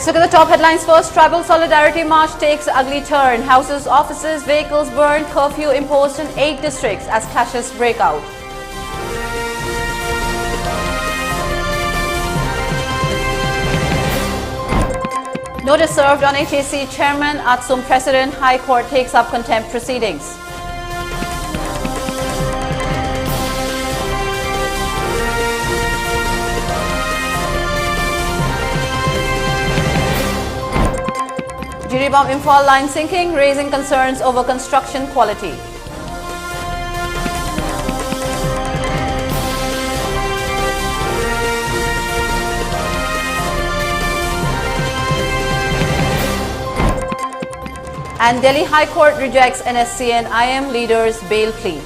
Let's look at the top headlines first. Tribal Solidarity March takes an ugly turn. Houses, offices, vehicles burned, curfew imposed in 8 districts as clashes break out. Notice served on HAC Chairman, Atsum President, High Court takes up contempt proceedings. Jiribam Imphal line sinking, raising concerns over construction quality. And Delhi High Court rejects NSC and IM leaders' bail plea.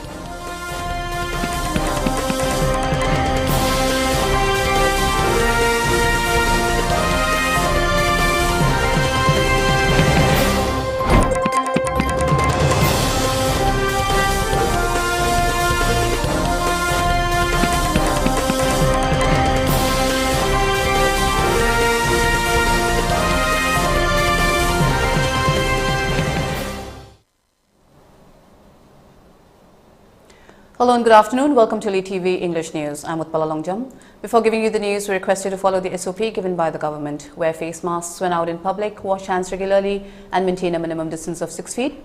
Hello and good afternoon. Welcome to ELITETV English News. I'm Utpala. Before giving you the news, we request you to follow the SOP given by the government. Wear face masks when out in public, wash hands regularly and maintain a minimum distance of 6 feet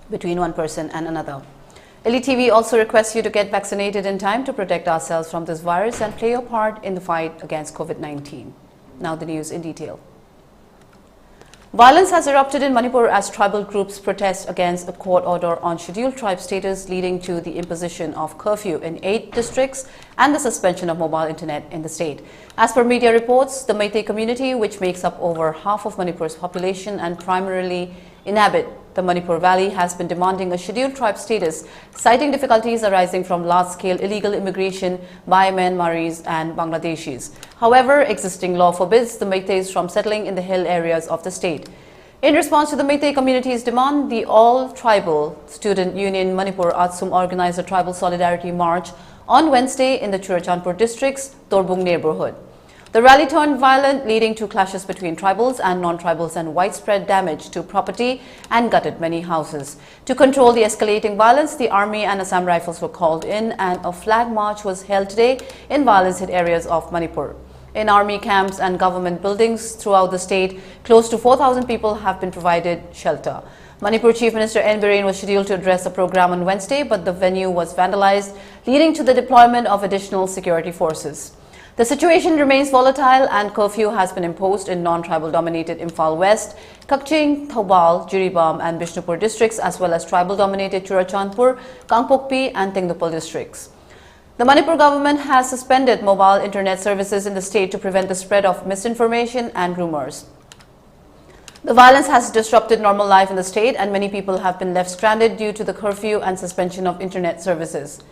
between one person and another. ELITETV also requests you to get vaccinated in time to protect ourselves from this virus and play your part in the fight against COVID-19. Now the news in detail. Violence has erupted in Manipur as tribal groups protest against a court order on scheduled tribe status leading to the imposition of curfew in 8 districts and the suspension of mobile internet in the state. As per media reports, the Meitei community, which makes up over half of Manipur's population and primarily inhabit the Manipur Valley, has been demanding a scheduled tribe status, citing difficulties arising from large-scale illegal immigration by Myanmaris and Bangladeshis. However, existing law forbids the Meiteis from settling in the hill areas of the state. In response to the Meitei community's demand, the All-Tribal Student Union Manipur Atsum organized a Tribal Solidarity March on Wednesday in the Churachandpur district's Torbung neighborhood. The rally turned violent, leading to clashes between tribals and non-tribals and widespread damage to property and gutted many houses. To control the escalating violence, the army and Assam Rifles were called in and a flag march was held today in violence-hit areas of Manipur. In army camps and government buildings throughout the state, close to 4,000 people have been provided shelter. Manipur Chief Minister N. Biren was scheduled to address the program on Wednesday, but the venue was vandalized, leading to the deployment of additional security forces. The situation remains volatile and curfew has been imposed in non-tribal dominated Imphal West, Kakching, Thoubal, Jiribam and Bishnupur districts as well as tribal dominated Churachandpur, Kangpokpi and Tengdupal districts. The Manipur government has suspended mobile internet services in the state to prevent the spread of misinformation and rumors. The violence has disrupted normal life in the state and many people have been left stranded due to the curfew and suspension of internet services.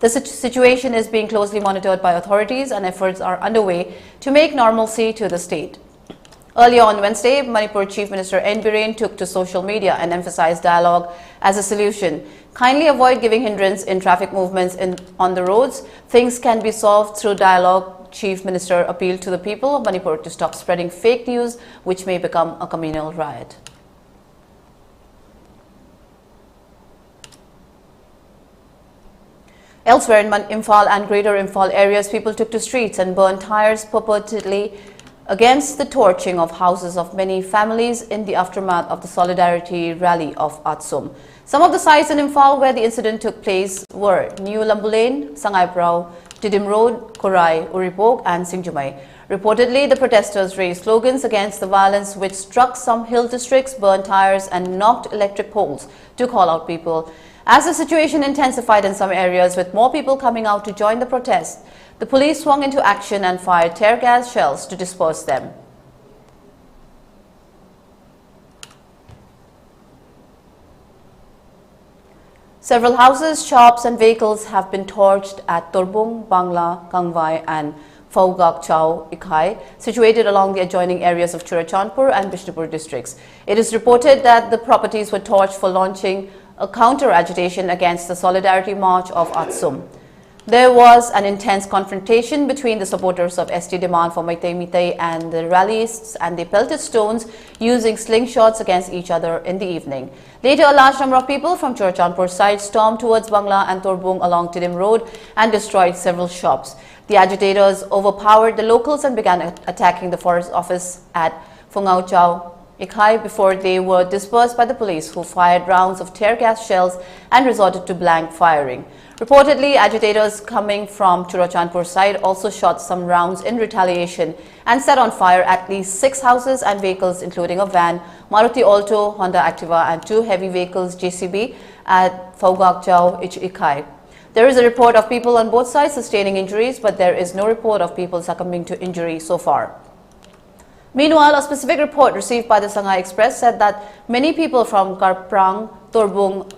The situation is being closely monitored by authorities and efforts are underway to make normalcy to the state. Earlier on Wednesday, Manipur Chief Minister N. Biren took to social media and emphasized dialogue as a solution. Kindly avoid giving hindrance in traffic movements on the roads. Things can be solved through dialogue. Chief Minister appealed to the people of Manipur to stop spreading fake news, which may become a communal riot. Elsewhere in Imphal and Greater Imphal areas, people took to streets and burned tires purportedly against the torching of houses of many families in the aftermath of the Solidarity Rally of Atsum. Some of the sites in Imphal where the incident took place were New Lambu Lane, Sangaiprao, Didim Road, Korai, Uripok and Singjumai. Reportedly, the protesters raised slogans against the violence which struck some hill districts, burned tires and knocked electric poles to call out people. As the situation intensified in some areas with more people coming out to join the protest, the police swung into action and fired tear gas shells to disperse them. Several houses, shops and vehicles have been torched at Torbung, Bangla, Kangwai and Phaugak Chau Ikhai, situated along the adjoining areas of Churachandpur and Bishnupur districts. It is reported that the properties were torched for launching a counter-agitation against the Solidarity March of Atsum. There was an intense confrontation between the supporters of ST demand for Meitei and the rallists, and they pelted stones using slingshots against each other in the evening. Later, a large number of people from Churachandpur side stormed towards Bangla and Torbung along Tidim Road and destroyed several shops. The agitators overpowered the locals and began attacking the forest office at Phungau Chau Ikhai before they were dispersed by the police, who fired rounds of tear gas shells and resorted to blank firing. Reportedly, agitators coming from Churachandpur side also shot some rounds in retaliation and set on fire at least 6 houses and vehicles, including a van, Maruti Alto, Honda Activa and 2 heavy vehicles JCB at Phungau Ikhai. There is a report of people on both sides sustaining injuries, but there is no report of people succumbing to injury so far. Meanwhile, a specific report received by the Shanghai Express said that many people from Karprang, Torbung,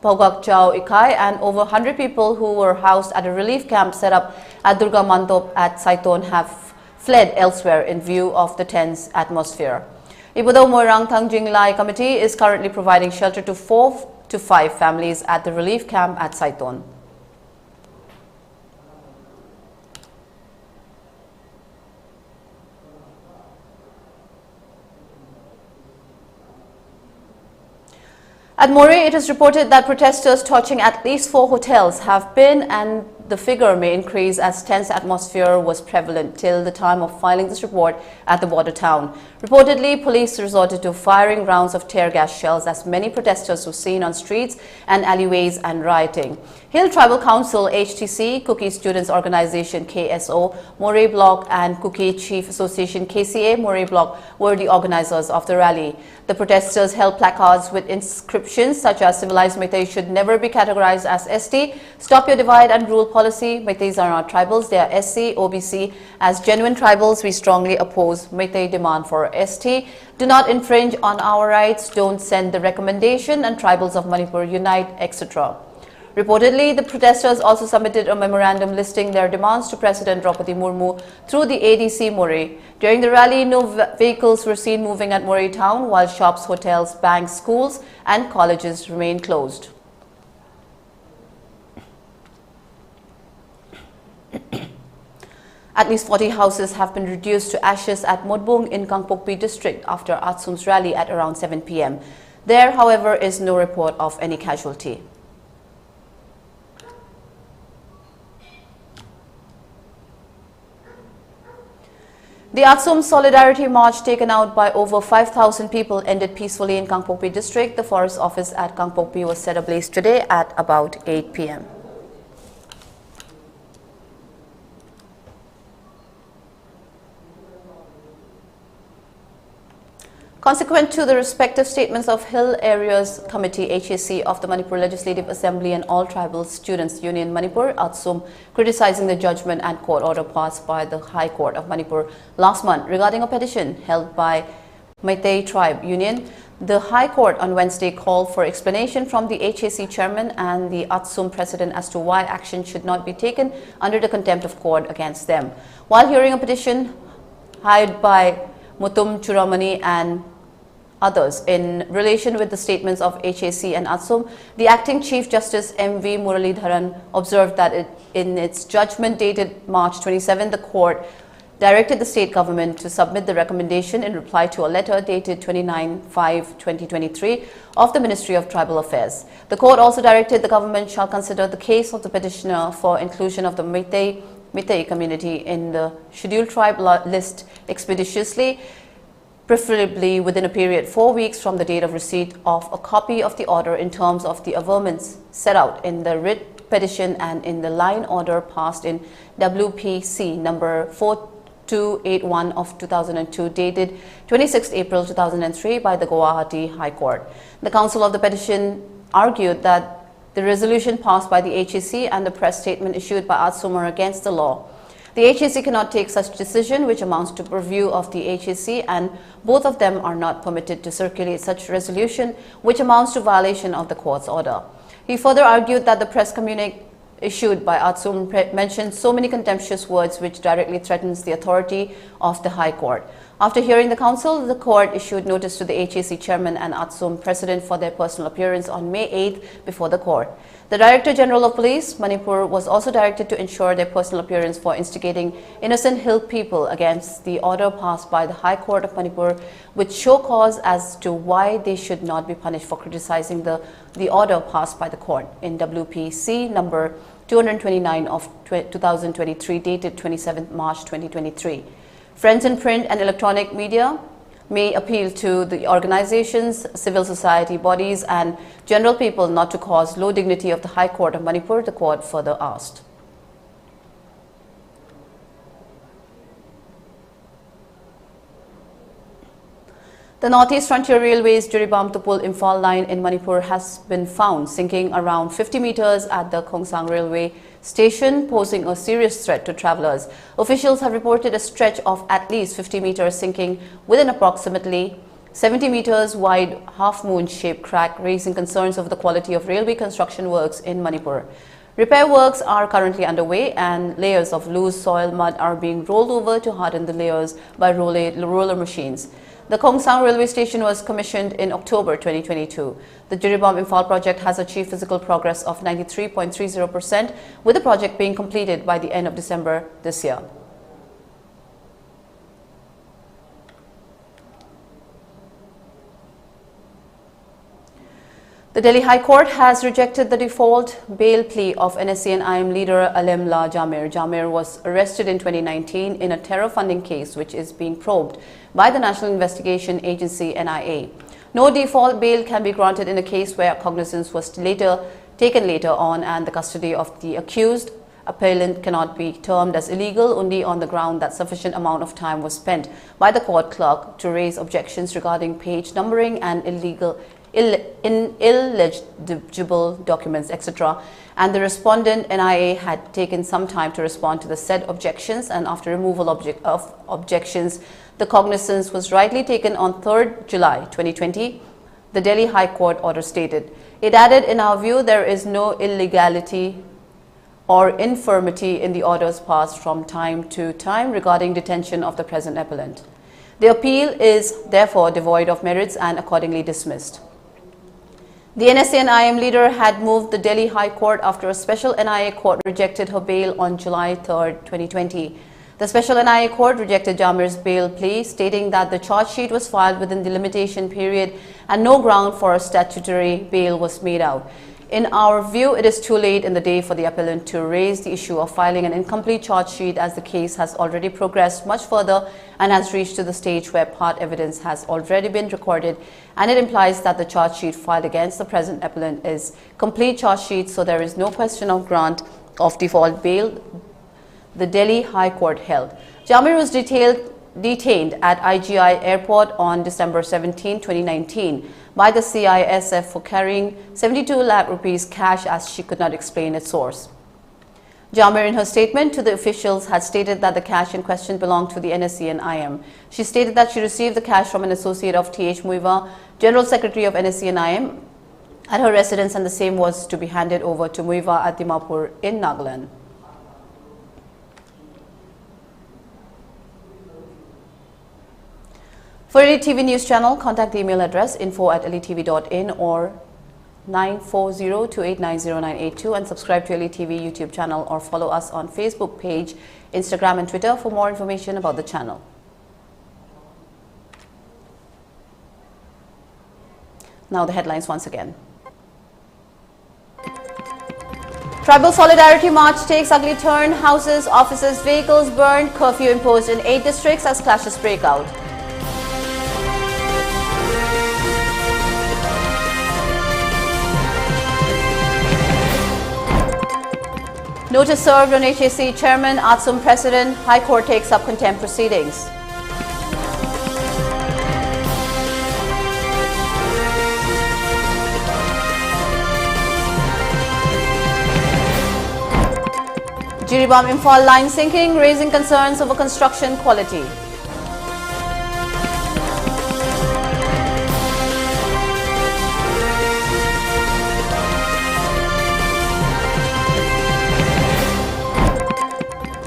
Phungau Ikhai and over 100 people who were housed at a relief camp set up at Durga Mantop at Saiton have fled elsewhere in view of the tense atmosphere. Ibudo Moirang Tangjing Lai Committee is currently providing shelter to 4 to 5 families at the relief camp at Saiton. At Moreh, it is reported that protesters torching at least 4 hotels have been, and the figure may increase as tense atmosphere was prevalent till the time of filing this report at the border town. Reportedly, police resorted to firing rounds of tear gas shells as many protesters were seen on streets and alleyways and rioting. Hill Tribal Council HTC, Kuki Students Organization KSO, Moreh Bloc and Kuki Chief Association KCA Moreh Bloc were the organizers of the rally. The protesters held placards with inscriptions such as "Civilized Meitei should never be categorized as ST," "Stop your divide and rule policy," "Meiteis are not tribals, they are SC, OBC. As genuine tribals, we strongly oppose Meitei demand for ST. Do not infringe on our rights, don't send the recommendation, and tribals of Manipur unite, etc. Reportedly, the protesters also submitted a memorandum listing their demands to President Draupadi Murmu through the ADC Moreh. During the rally, no vehicles were seen moving at Moreh town, while shops, hotels, banks, schools and colleges remained closed. At least 40 houses have been reduced to ashes at Modbung in Kangpokpi district after Atsum's rally at around 7 p.m. There, however, is no report of any casualty. The Atsum Solidarity March, taken out by over 5,000 people, ended peacefully in Kangpokpi district. The forest office at Kangpokpi was set ablaze today at about 8 p.m. Consequent to the respective statements of Hill Areas Committee HAC of the Manipur Legislative Assembly and All Tribal Students Union Manipur, Atsum, criticizing the judgment and court order passed by the High Court of Manipur last month regarding a petition held by Meitei Tribe Union, the High Court on Wednesday called for explanation from the HAC chairman and the Atsum president as to why action should not be taken under the contempt of court against them. While hearing a petition hired by Mutum Churamani and others in relation with the statements of HAC and Atsum, the acting Chief Justice M.V. Muralidharan observed that in its judgment dated March 27, the court directed the state government to submit the recommendation in reply to a letter dated 29/5/2023 of the Ministry of Tribal Affairs. The court also directed the government shall consider the case of the petitioner for inclusion of the Meitei community in the scheduled tribe list expeditiously, preferably within a period 4 weeks from the date of receipt of a copy of the order in terms of the averments set out in the writ petition and in the line order passed in WPC number 4281 of 2002 dated 26 April 2003 by the Guwahati High Court. The counsel of the petition argued that the resolution passed by the HAC and the press statement issued by Atsum are against the law. The HAC cannot take such decision, which amounts to purview of the HAC, and both of them are not permitted to circulate such resolution, which amounts to violation of the court's order. He further argued that the press communique issued by Atsum mentioned so many contemptuous words which directly threatens the authority of the High Court. After hearing the council, the court issued notice to the HAC chairman and ATSUM president for their personal appearance on May 8th before the court. The Director General of Police, Manipur, was also directed to ensure their personal appearance for instigating innocent hill people against the order passed by the High Court of Manipur, which show cause as to why they should not be punished for criticizing the order passed by the court in WPC number 229 of 2023, dated 27th March 2023. Friends in print and electronic media may appeal to the organizations, civil society bodies and general people not to cause low dignity of the High Court of Manipur, the court further asked. The Northeast Frontier Railway's Jiribam-Tupul-Imphal line in Manipur has been found sinking around 50 meters at the Khongsang Railway station, posing a serious threat to travelers. Officials have reported a stretch of at least 50 meters sinking with an approximately 70 meters wide half-moon shaped crack, raising concerns over the quality of railway construction works in Manipur. Repair works are currently underway and layers of loose soil mud are being rolled over to harden the layers by roller machines. The Khongsang railway station was commissioned in October 2022. The Jiribam-Imphal project has achieved physical progress of 93.30%, with the project being completed by the end of December this year. The Delhi High Court has rejected the default bail plea of NSCN-IM leader Alemla Jamir. Jamir was arrested in 2019 in a terror funding case which is being probed by the National Investigation Agency NIA. No default bail can be granted in a case where cognizance was taken later on and the custody of the accused appellant cannot be termed as illegal only on the ground that sufficient amount of time was spent by the court clerk to raise objections regarding page numbering and illegible documents, etc. And the respondent NIA had taken some time to respond to the said objections, and after removal of objections, the cognizance was rightly taken on 3rd July 2020, the Delhi High Court order stated. It added, in our view, there is no illegality or infirmity in the orders passed from time to time regarding detention of the present appellant. The appeal is therefore devoid of merits and accordingly dismissed. The NSCN-IM leader had moved the Delhi High Court after a special NIA court rejected her bail on July 3, 2020. The special NIA court rejected Jamir's bail plea, stating that the charge sheet was filed within the limitation period and no ground for a statutory bail was made out. In our view, it is too late in the day for the appellant to raise the issue of filing an incomplete charge sheet, as the case has already progressed much further and has reached to the stage where part evidence has already been recorded, and it implies that the charge sheet filed against the present appellant is complete charge sheet, so there is no question of grant of default bail, the Delhi High Court held. Jamir was detained at IGI Airport on December 17, 2019 by the CISF for carrying 72 lakh rupees cash, as she could not explain its source. Jamir, in her statement to the officials, had stated that the cash in question belonged to the NSCN-IM. She stated that she received the cash from an associate of T.H. Muiva, General Secretary of NSCN-IM, at her residence, and the same was to be handed over to Muiva at Dimapur in Nagaland. For ELITETV News Channel, contact the email address info@elitv.in or 9402890982 and subscribe to ELITETV YouTube channel or follow us on Facebook page, Instagram and Twitter for more information about the channel. Now the headlines once again. Tribal Solidarity March takes ugly turn. Houses, offices, vehicles burned. Curfew imposed in 8 districts as clashes break out. Notice served on HAC Chairman, ATSUM President. High Court takes up contempt proceedings. Jiribam-Imphal line sinking, raising concerns over construction quality.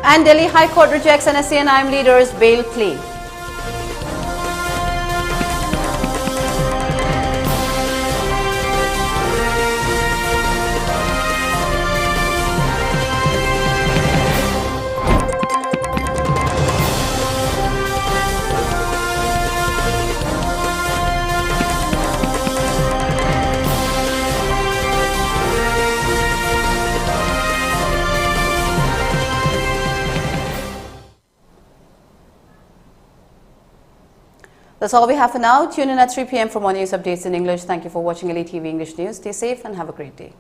And Delhi High Court rejects NSCN-IM leader's bail plea. That's all we have for now. Tune in at 3 p.m. for more news updates in English. Thank you for watching ELITETV English News. Stay safe and have a great day.